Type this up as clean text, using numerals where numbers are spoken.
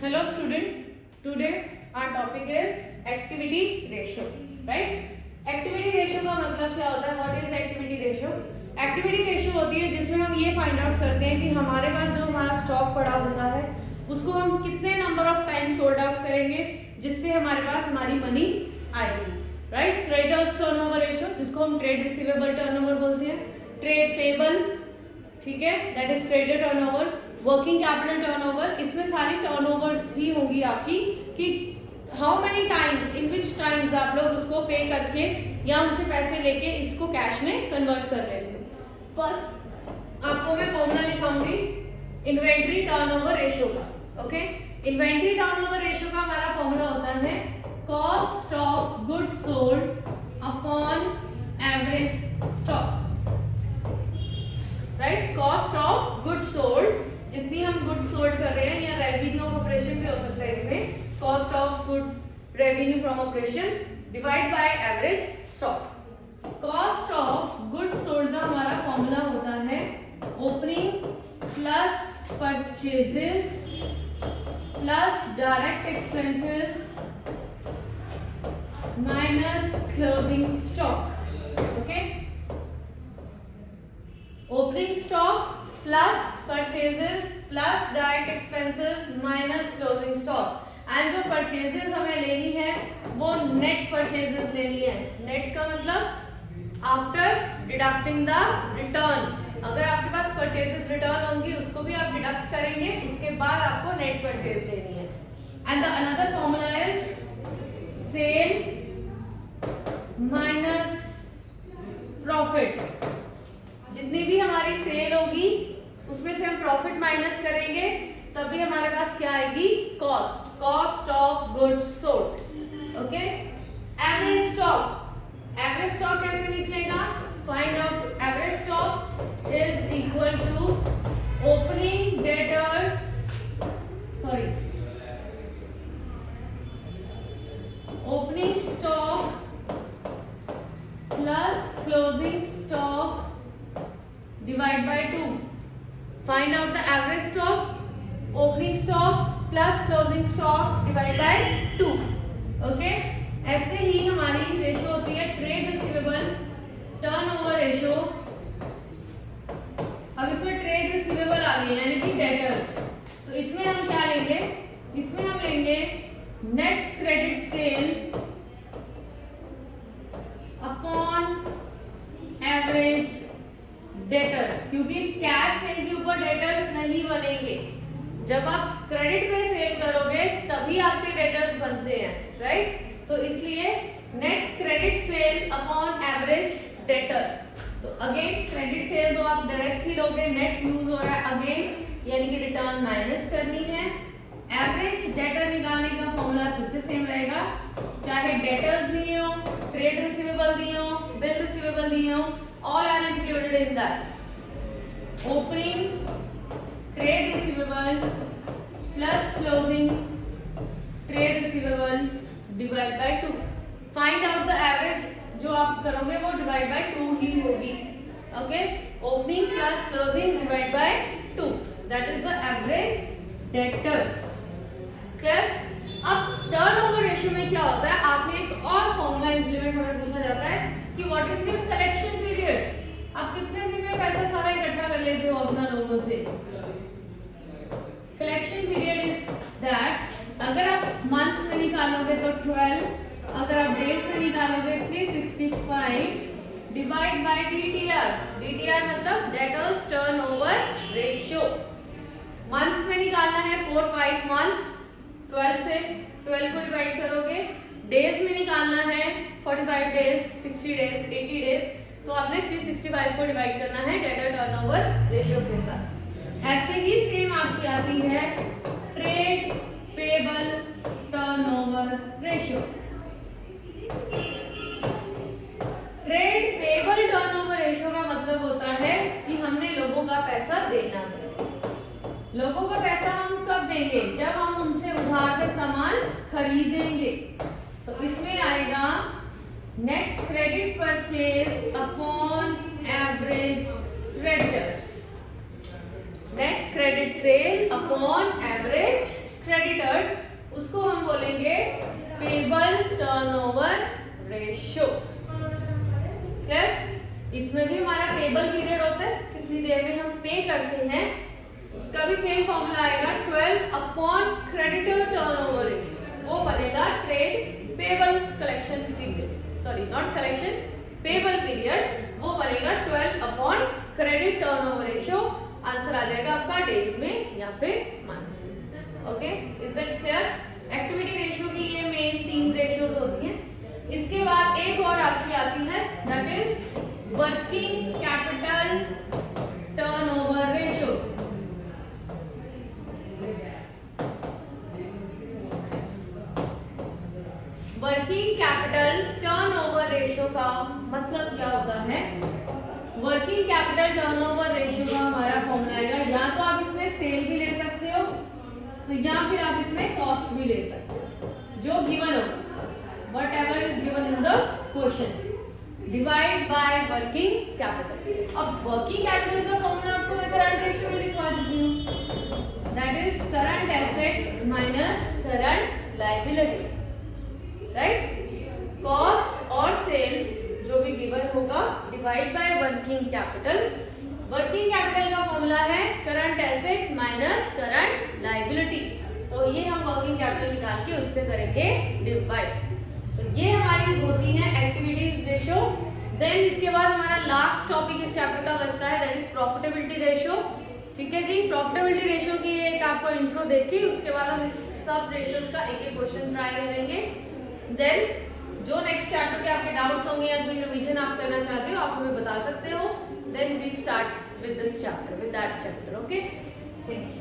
Hello student, today our topic is activity ratio, right? Activity ratio का मतलब क्या होता है? What is activity ratio? Activity ratio होती है जिसमें हम ये फाइंड आउट करते हैं कि हमारे पास जो हमारा स्टॉक पड़ा होता है उसको हम कितने number of time sold out करेंगे जिससे हमारे पास हमारी मनी आएगी, राइट? क्रेडिटर्स टर्नओवर रेशियो, जिसको हम ट्रेड रिसीवेबल टर्नओवर बोलते हैं, ट्रेड पेबल, ठीक है, that is credit turnover, working capital turnover. इसमें सारी टर्नओवर्स ही होंगी आपकी कि how many times, in which times आप लोग उसको पे करके या उनसे पैसे लेके इसको कैश में कन्वर्ट कर लेते हो। फर्स्ट आपको मैं फॉर्मूला लिखाऊंगी इन्वेंट्री टर्नओवर रेशियो का, ओके? इन्वेंट्री टर्नओवर रेशियो का हमारा फॉर्मूला होता है cost of goods sold upon average stock, right? Cost of goods sold, जितनी हम गुड्स सोल्ड कर रहे हैं, या रेवेन्यू ऑफ ऑपरेशन भी हो सकता है इसमें, cost of goods revenue from operation divide by average stock. Cost of goods sold का हमारा फॉर्मूला होता है opening plus purchases plus direct expenses minus closing stock, okay? Opening stock plus purchases plus direct expenses minus closing stock. And जो purchases हमें लेनी है वो net purchases लेनी है। नेट का मतलब आफ्टर डिडक्टिंग द रिटर्न। अगर आपके पास परचेजेस रिटर्न होंगी उसको भी आप डिडक्ट करेंगे, उसके बाद आपको नेट परचेज लेनी है। And the another formula is sale minus profit. जितनी भी हमारी सेल होगी उसमें से हम प्रॉफिट माइनस करेंगे, तब भी हमारे पास क्या आएगी? Cost, cost of goods sold, okay? Average stock, average stock कैसे निकलेगा? Find out average stock is equal to opening debtors, sorry, opening stock plus closing stock divide by 2. Find out the average stock, opening stock plus closing stock divide by 2. Okay? ऐसे ही हमारी ratio होती है trade receivable turnover ratio. अब इसमें trade receivable आ गई यानी कि debtors, तो इसमें हम क्या लेंगे? इसमें हम लेंगे net credit sale upon average debtors, क्योंकि कैश सेल के ऊपर डेटर्स नहीं बनेंगे। जब आप क्रेडिट में सेल करोगे तभी आपके डेटर्स बनते हैं, राइट? तो इसलिए net credit sale upon average debtor. तो अगेन क्रेडिट सेल तो आप डायरेक्ट ही लोगे, नेट यूज हो रहा है अगेन, यानी कि रिटर्न माइनस करनी है। एवरेज डेटर निकालने का फॉर्मूला फिर से सेम रहेगा, चाहे डेटर्स दिए हो, ट्रेड रिसीवेबल दिए हो, बिल रिसीवेबल दिए हो, all are included in that. Opening trade receivable plus closing trade receivable divide by 2. Find out the average, जो आप करोगे वो divide by 2 ही होगी, okay? Opening plus closing divide by 2, that is the average debtors. Clear? अब turnover ratio में क्या होता है? आपने एक और फॉर्मूला इंप्लीमेंट हमें पूछा जाता है कि what is your collection period. आप कितने दिन में पैसा सारा इकट्ठा कर लेते हो अपना लोगों से? कलेक्शन पीरियड इज दैट, अगर आप मंथ्स में निकालोगे तो 12, अगर आप डेज में निकालोगे 365 डिवाइड बाय डीटीआर। डीटीआर मतलब डेटर्स टर्नओवर रेशियो। मंथ्स में निकालना है 4-5 मंथ्स, 12 से 12 को डिवाइड करोगे। डेज में निकालना है 45 डेज, 60 डेज, 80 डेज, तो आपने 365 को डिवाइड करना है डेटर टर्नओवर रेशियो के साथ। ऐसे ही सेम आपकी आती है trade payable turnover ratio. Trade payable turnover ratio का मतलब होता है कि हमने लोगों का पैसा देना है। लोगों का पैसा हम कब देंगे? जब हम उनसे उधार पे सामान खरीदेंगे। तो इसमें आएगा net credit purchase upon average creditors, net credit sale upon average creditors, उसको हम बोलेंगे पेबल टर्नओवर रेशियो। क्लियर? इसमें भी हमारा पेबल पीरियड होता है, कितनी देर में हम पे करते हैं, उसका भी सेम फॉर्मूला आएगा 12 अपॉन क्रेडिटर टर्नओवर रेशियो, वो बनेगा trade payable collection period, sorry not collection, payable period, वो बनेगा 12 upon credit turnover ratio. Answer आ जाएगा आपका डेज में या फिर मंथ्स में। Okay, is it clear? Activity ratio की ये मेन 3 रेशियोज होती हैं। इसके बाद एक और आपकी आती है, that is working capital turnover ratio. Working capital turnover ratio का मतलब क्या होता है? वर्किंग कैपिटल टर्नओवर रेशियो का हमारा फॉर्मूला आएगा, या तो आप इसमें सेल भी ले सकते हो, तो या फिर आप इसमें कॉस्ट भी ले सकते हो, जो गिवन होगा, whatever is given in the question, divide by working capital. अब वर्किंग कैपिटल का फॉर्मूला आपको मैं करंट रेशियो में लिखवा देती हूँ, that is current asset minus current liability, right? Cost और सेल जो भी गिवन होगा divide by working capital. Working capital का फॉर्मूला है current asset minus current liability, तो ये हम वर्किंग कैपिटल निकाल के उससे करेंगे डिवाइड। तो ये हमारी होती है एक्टिविटीज रेशियो। देन इसके बाद हमारा लास्ट टॉपिक इस चैप्टर का बचता है, दैट इज प्रॉफिटेबिलिटी रेशियो। ठीक है जी, प्रॉफिटेबिलिटी रेशियो की एक आपको इंट्रो देखी, उसके बाद हम इस सब रेशियोज का एक एक क्वेश्चन ट्राई करेंगे। देन जो नेक्स्ट चैप्टर के आपके डाउट्स होंगे या कोई रिवीजन आप करना चाहते हो आप हमें बता सकते हो। Then we start with this chapter, with that chapter. Okay, thank you.